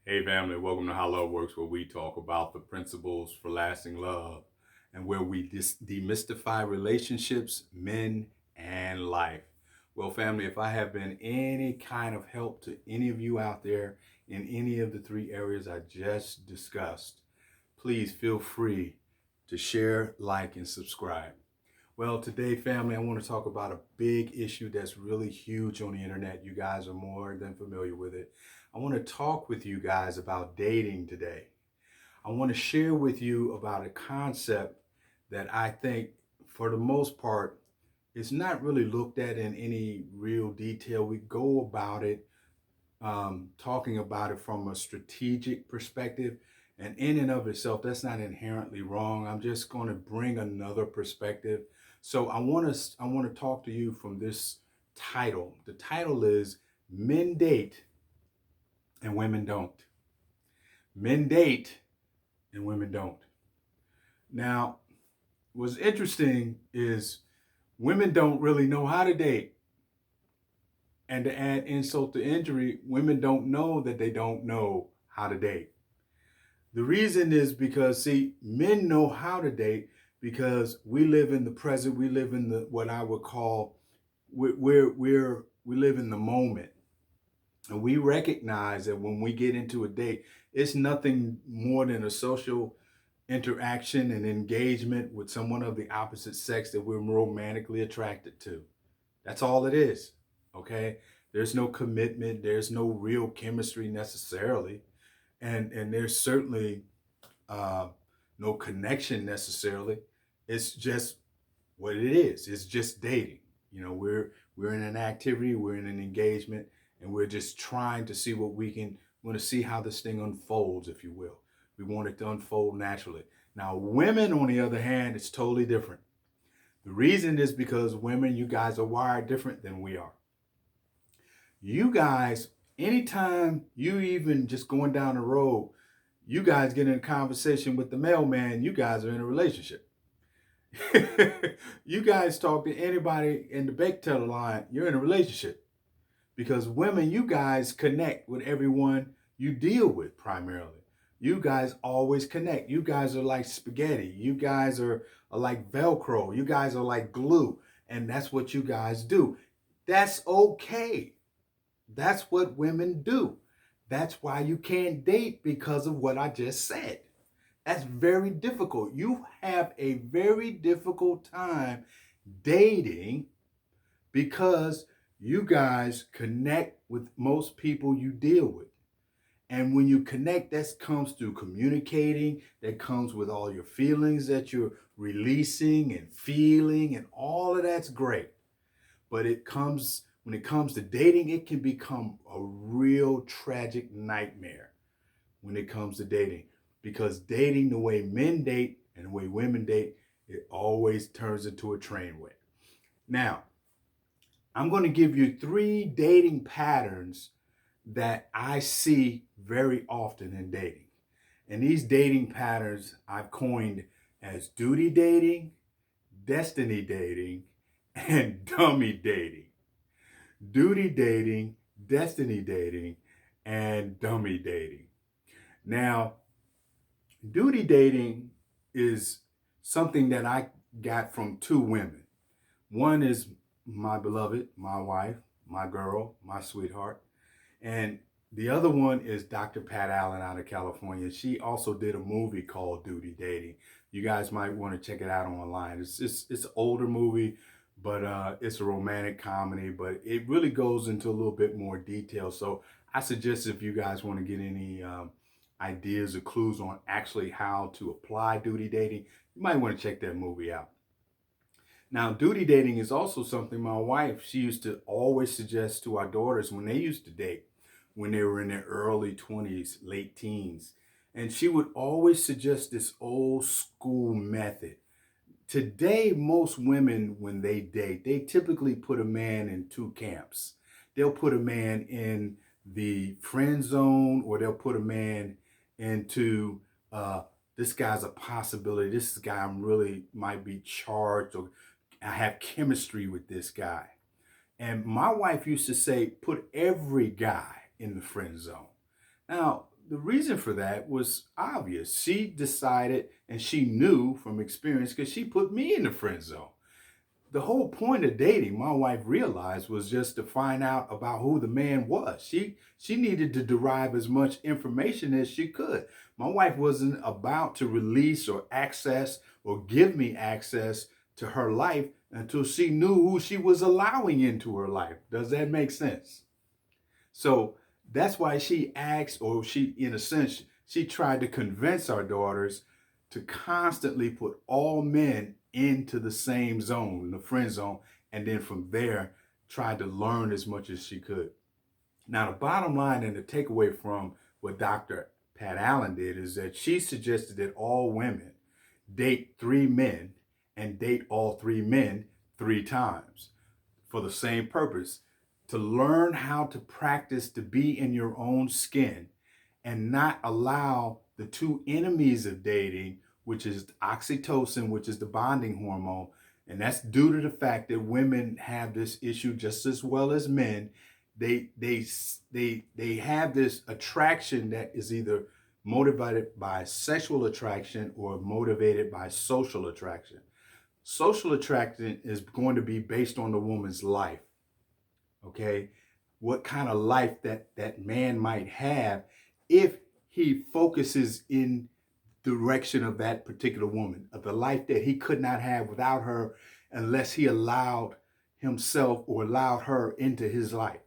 Hey family, welcome to How Love Works, where we talk about the principles for lasting love and where we demystify relationships, men, and life. Well, family, if I have been any kind of help to any of you out there in any of the three areas I just discussed, please feel free to share, like, and subscribe. Well, today, family, I want to talk about a big issue that's really huge on the internet. You guys are more than familiar with it. I want to talk with you guys about dating today. I want to share with you about a concept that I think, for the most part, is not really looked at in any real detail. We go about it talking about it from a strategic perspective. And in and of itself, that's not inherently wrong. I'm just going to bring another perspective. So I want to talk to you from this title. The title is Men Date and Women Don't. Men date and women don't. Now, what's interesting is women don't really know how to date. And to add insult to injury, women don't know that they don't know how to date. The reason is because, see, men know how to date because we live in the present. We live in the what I would call we live in the moment, and we recognize that when we get into a date, it's nothing more than a social interaction and engagement with someone of the opposite sex that we're romantically attracted to. That's all it is. Okay, there's no commitment. There's no real chemistry necessarily, and there's certainly uh, no connection necessarily. It's just what it is. It's just dating. You know, we're in an activity, we're in an engagement, and we're just trying to see what we can. Want to see how this thing unfolds, if you will. We want it to unfold naturally. Now, women, on the other hand, it's totally different. The reason is because women, you guys are wired different than we are. You guys, anytime you even just going down the road, you guys get in a conversation with the mailman, you guys are in a relationship. You guys talk to anybody in the bake teller line, you're in a relationship. Because women, you guys connect with everyone you deal with primarily. You guys always connect. You guys are like spaghetti. You guys are like Velcro. You guys are like glue. And that's what you guys do. That's okay. That's what women do. That's why you can't date because of what I just said. That's very difficult. You have a very difficult time dating because you guys connect with most people you deal with. And when you connect, that comes through communicating, that comes with all your feelings that you're releasing and feeling, and all of that's great. But when it comes to dating, it can become a real tragic nightmare when it comes to dating. Because dating the way men date and the way women date, it always turns into a train wreck. Now, I'm going to give you three dating patterns that I see very often in dating. And these dating patterns I've coined as duty dating, destiny dating, and dummy dating. Duty dating, destiny dating, and dummy dating. Now, duty dating is something that I got from two women. One is my beloved, my wife, my girl, my sweetheart. And the other one is Dr. Pat Allen out of California. She also did a movie called Duty Dating. You guys might want to check it out online. It's an older movie, but it's a romantic comedy, but it really goes into a little bit more detail. So I suggest if you guys want to get any ideas or clues on actually how to apply duty dating, you might want to check that movie out. Now, duty dating is also something my wife, she used to always suggest to our daughters when they used to date, when they were in their early 20s, late teens. And she would always suggest this old school method. Today, most women, when they date, they typically put a man in two camps. They'll put a man in the friend zone, or they'll put a man into this guy's a possibility. This guy I'm really might be charged, or I have chemistry with this guy. And my wife used to say, put every guy in the friend zone. Now, the reason for that was obvious. She decided and she knew from experience because she put me in the friend zone. The whole point of dating, my wife realized, was just to find out about who the man was. She needed to derive as much information as she could. My wife wasn't about to release or access or give me access to her life until she knew who she was allowing into her life. Does that make sense? So that's why she asked, or she, in a sense, she tried to convince our daughters to constantly put all men into the same zone, the friend zone, and then from there, tried to learn as much as she could. Now, the bottom line and the takeaway from what Dr. Pat Allen did is that she suggested that all women date three men and date all three men three times for the same purpose, to learn how to practice to be in your own skin and not allow the two enemies of dating, which is oxytocin, which is the bonding hormone. And that's due to the fact that women have this issue just as well as men. They have this attraction that is either motivated by sexual attraction or motivated by social attraction. Social attraction is going to be based on the woman's life. Okay, what kind of life that man might have if he focuses in direction of that particular woman, of the life that he could not have without her unless he allowed himself or allowed her into his life.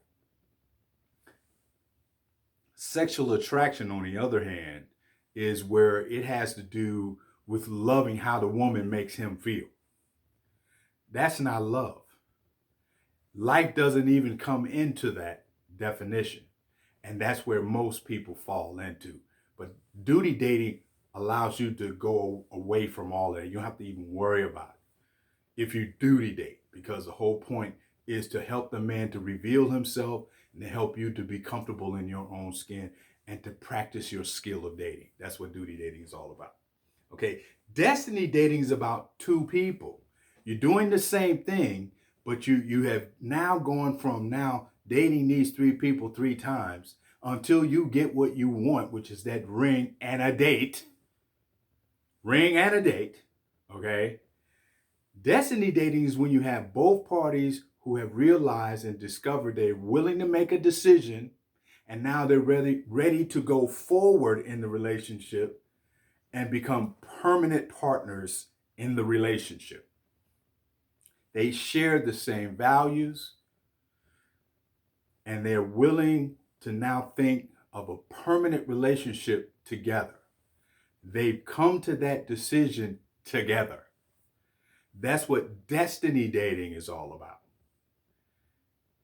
Sexual attraction, on the other hand, is where it has to do with loving how the woman makes him feel. That's not love. Life doesn't even come into that definition. And that's where most people fall into. But duty dating allows you to go away from all that. You don't have to even worry about it if you duty date, because the whole point is to help the man to reveal himself and to help you to be comfortable in your own skin and to practice your skill of dating. That's what duty dating is all about. Okay, destiny dating is about two people. You're doing the same thing, but you have now gone from now dating these three people three times until you get what you want, which is that ring and a date. Ring and a date, okay? Destiny dating is when you have both parties who have realized and discovered they're willing to make a decision, and now they're ready to go forward in the relationship and become permanent partners in the relationship. They share the same values, and they're willing to now think of a permanent relationship together. They've come to that decision together. That's what destiny dating is all about.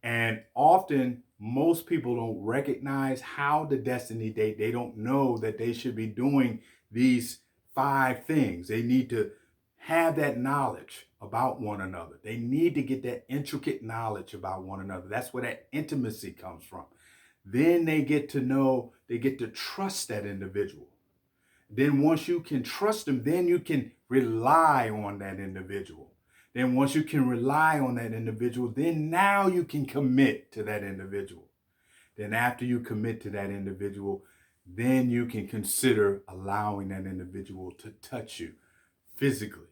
And often, most people don't recognize how to destiny date. They don't know that they should be doing these 5 things. They need to have that knowledge about one another. They need to get that intricate knowledge about one another. That's where that intimacy comes from. Then they get to know, they get to trust that individual. Then once you can trust them, then you can rely on that individual. Then once you can rely on that individual, then now you can commit to that individual. Then after you commit to that individual, then you can consider allowing that individual to touch you physically.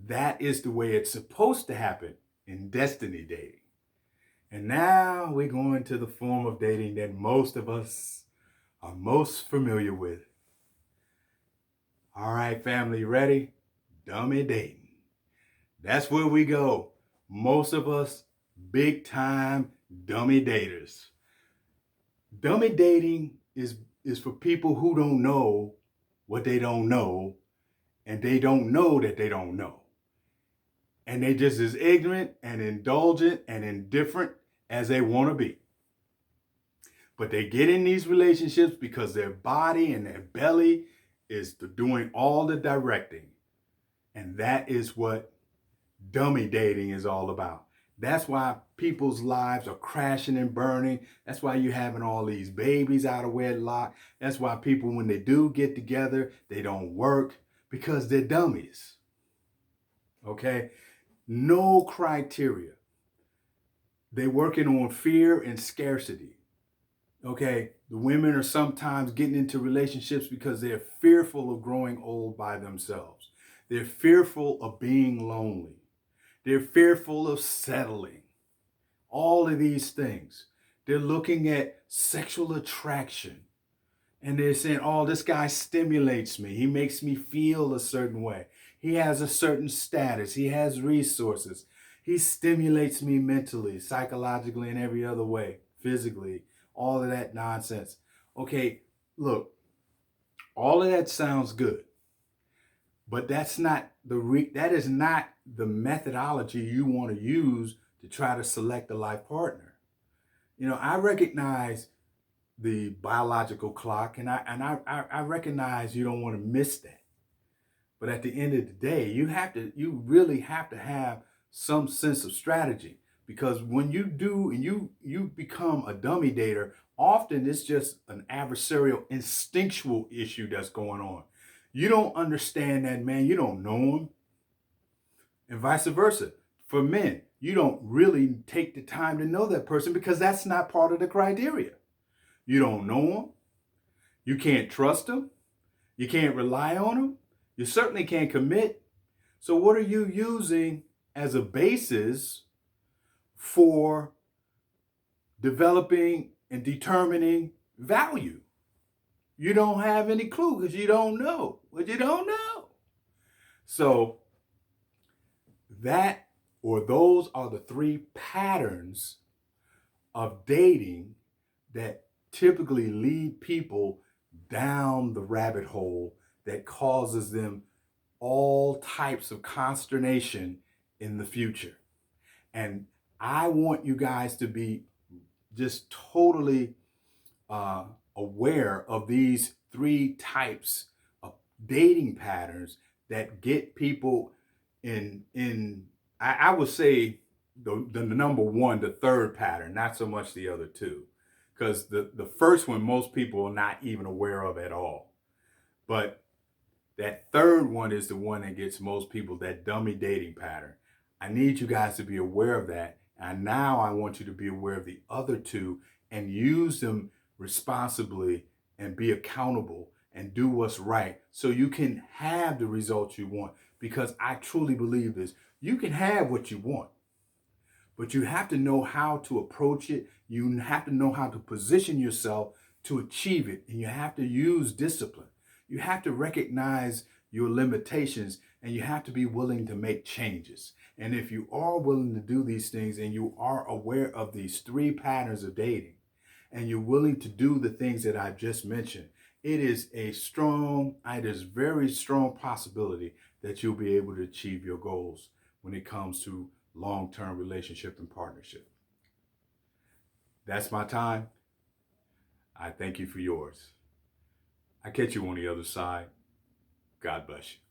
That is the way it's supposed to happen in destiny dating. And now we're going to the form of dating that most of us are most familiar with. All right, family, ready? Dummy dating. That's where we go. Most of us, big time dummy daters. Dummy dating is for people who don't know what they don't know, and they don't know that they don't know. And they just as ignorant and indulgent and indifferent as they want to be. But they get in these relationships because their body and their belly is doing all the directing. And that is what dummy dating is all about. That's why people's lives are crashing and burning. That's why you're having all these babies out of wedlock. That's why people, when they do get together, they don't work because they're dummies. Okay? No criteria. They're working on fear and scarcity. Okay, the women are sometimes getting into relationships because they're fearful of growing old by themselves. They're fearful of being lonely. They're fearful of settling. All of these things. They're looking at sexual attraction and they're saying, oh, this guy stimulates me. He makes me feel a certain way. He has a certain status. He has resources. He stimulates me mentally, psychologically, and every other way, physically, all of that nonsense. Okay, look, all of that sounds good, but that is not the methodology you want to use to try to select a life partner. You know, I recognize the biological clock, and I recognize you don't want to miss that. But at the end of the day, you really have to have some sense of strategy, because when you do and you become a dummy dater, often it's just an adversarial instinctual issue that's going on. You don't understand that man, you don't know him, and vice versa. For men, you don't really take the time to know that person because that's not part of the criteria. You don't know him. You can't trust him. You can't rely on him. You certainly can't commit. So what are you using as a basis for developing and determining value? You don't have any clue because you don't know what you don't know. So that or those are the three patterns of dating that typically lead people down the rabbit hole that causes them all types of consternation in the future. And I want you guys to be just totally uh, aware of these three types of dating patterns that get people in I would say the number one, the third pattern, not so much the other two, because the first one most people are not even aware of at all. But that third one is the one that gets most people, that dummy dating pattern. I need you guys to be aware of that. And now I want you to be aware of the other two and use them responsibly and be accountable and do what's right so you can have the results you want. Because I truly believe this. You can have what you want, but you have to know how to approach it. You have to know how to position yourself to achieve it. And you have to use discipline. You have to recognize your limitations and you have to be willing to make changes. And if you are willing to do these things and you are aware of these three patterns of dating and you're willing to do the things that I've just mentioned, it is very strong possibility that you'll be able to achieve your goals when it comes to long-term relationship and partnership. That's my time. I thank you for yours. I catch you on the other side. God bless you.